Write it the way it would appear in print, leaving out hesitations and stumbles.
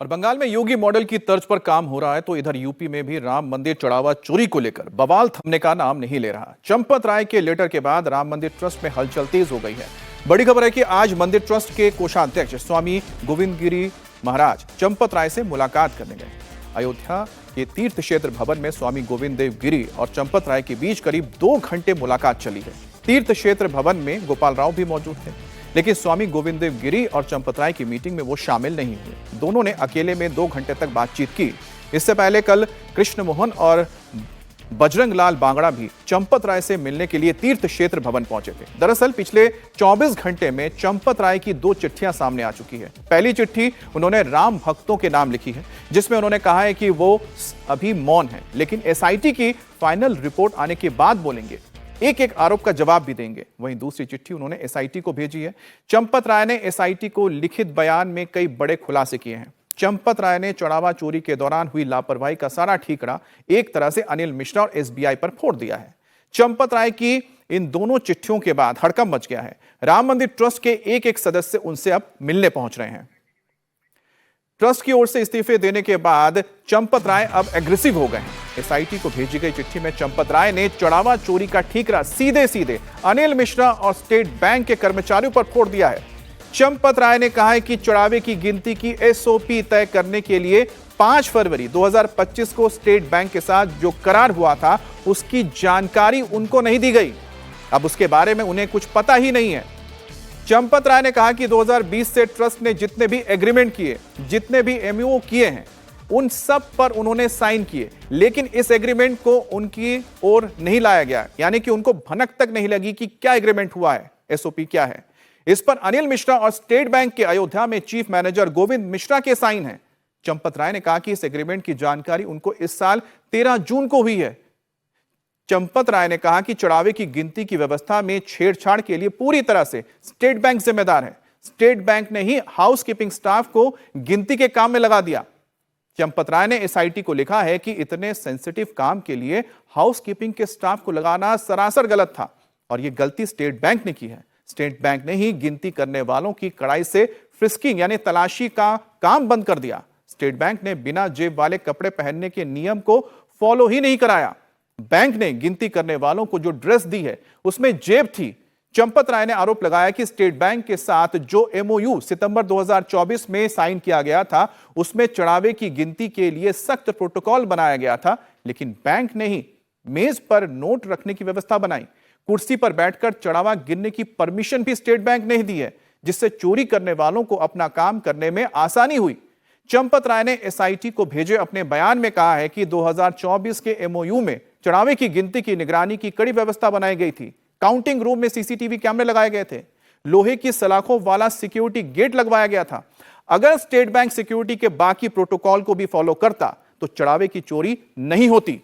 और बंगाल में योगी मॉडल की तर्ज पर काम हो रहा है तो इधर यूपी में भी राम मंदिर चढ़ावा चोरी को लेकर बवाल थमने का नाम नहीं ले रहा। चंपत राय के लेटर के बाद राम मंदिर ट्रस्ट में हलचल तेज हो गई है। बड़ी खबर है कि आज मंदिर ट्रस्ट के कोषाध्यक्ष स्वामी गोविंद गिरी महाराज चंपत राय से मुलाकात करने गए। अयोध्या के तीर्थ क्षेत्र भवन में स्वामी गोविंद देव गिरी और चंपत राय के बीच करीब 2 घंटे मुलाकात चली है। तीर्थ क्षेत्र भवन में गोपाल राव भी मौजूद थे, लेकिन स्वामी गोविंद देव गिरी और चंपत राय की मीटिंग में वो शामिल नहीं हुए। दोनों ने अकेले में 2 घंटे तक बातचीत की। इससे पहले कल कृष्ण मोहन और बजरंग लाल बांगड़ा भी चंपत राय से मिलने के लिए तीर्थ क्षेत्र भवन पहुंचे थे। दरअसल पिछले 24 घंटे में चंपत राय की 2 चिट्ठियां सामने आ चुकी है। पहली चिट्ठी उन्होंने राम भक्तों के नाम लिखी है, जिसमें उन्होंने कहा है कि वो अभी मौन है, लेकिन एसआईटी की फाइनल रिपोर्ट आने के बाद बोलेंगे, एक एक आरोप का जवाब भी देंगे। वहीं दूसरी चिट्ठी उन्होंने एसआईटी को भेजी है। चंपत राय ने एसआईटी को लिखित बयान में कई बड़े खुलासे किए हैं। चंपत राय ने चढ़ावा चोरी के दौरान हुई लापरवाही का सारा ठीकरा एक तरह से अनिल मिश्रा और एसबीआई पर फोड़ दिया है। चंपत राय की इन दोनों चिट्ठियों के बाद हड़कंप मच गया है। राम मंदिर ट्रस्ट के एक एक सदस्य उनसे अब मिलने पहुंच रहे हैं। ट्रस्ट की ओर से इस्तीफे देने के बाद चंपत राय अब एग्रेसिव हो गए हैं। एसआईटी को भेजी गई चिट्ठी में चंपत राय ने चढ़ावा चोरी का ठीकरा सीधे सीधे अनिल मिश्रा और स्टेट बैंक के कर्मचारियों पर फोड़ दिया है। चंपत राय ने कहा है कि चढ़ावे की गिनती की एसओपी तय करने के लिए 5 फरवरी 2025 को स्टेट बैंक के साथ जो करार हुआ था, उसकी जानकारी उनको नहीं दी गई। अब उसके बारे में उन्हें कुछ पता ही नहीं है। चंपत राय ने कहा कि 2020 से ट्रस्ट ने जितने भी एग्रीमेंट किए, जितने भी एमओयू किए हैं, उन सब पर उन्होंने साइन किए, लेकिन इस एग्रीमेंट को उनकी ओर नहीं लाया गया, यानी कि उनको भनक तक नहीं लगी कि क्या एग्रीमेंट हुआ है, एसओपी क्या है। इस पर अनिल मिश्रा और स्टेट बैंक के अयोध्या में चीफ मैनेजर गोविंद मिश्रा के साइन हैं। चंपत राय ने कहा कि इस एग्रीमेंट की जानकारी उनको इस साल 13 जून को हुई है। चंपत राय ने कहा कि चढ़ावे की गिनती की व्यवस्था में छेड़छाड़ के लिए पूरी तरह से स्टेट बैंक जिम्मेदार है। स्टेट बैंक ने ही हाउसकीपिंग स्टाफ को गिनती के काम में लगा दिया। चंपत राय ने एसआईटी को लिखा है कि इतने सेंसिटिव काम के लिए हाउसकीपिंग के स्टाफ को लगाना सरासर गलत था और यह गलती स्टेट बैंक ने की है। स्टेट बैंक ने ही गिनती करने वालों की कड़ाई से फ्रिस्किंग यानी तलाशी का काम बंद कर दिया। स्टेट बैंक ने बिना जेब वाले कपड़े पहनने के नियम को फॉलो ही नहीं कराया। बैंक ने गिनती करने वालों को जो ड्रेस दी है उसमें जेब थी। चंपत राय ने आरोप लगाया कि स्टेट बैंक के साथ जो एमओयू सितंबर 2024 में साइन किया गया था, उसमें चढ़ावे की गिनती के लिए सख्त प्रोटोकॉल बनाया गया था, लेकिन बैंक ने ही मेज पर नोट रखने की व्यवस्था बनाई। कुर्सी पर बैठकर चढ़ावा गिनने की परमिशन भी स्टेट बैंक ने दी है, जिससे चोरी करने वालों को अपना काम करने में आसानी हुई। चंपत राय ने एसआईटी को भेजे अपने बयान में कहा है कि 2024 के एमओयू में चढ़ावे की गिनती की निगरानी की कड़ी व्यवस्था बनाई गई थी। काउंटिंग रूम में सीसीटीवी कैमरे लगाए गए थे, लोहे की सलाखों वाला सिक्योरिटी गेट लगवाया गया था। अगर स्टेट बैंक सिक्योरिटी के बाकी प्रोटोकॉल को भी फॉलो करता तो चढ़ावे की चोरी नहीं होती।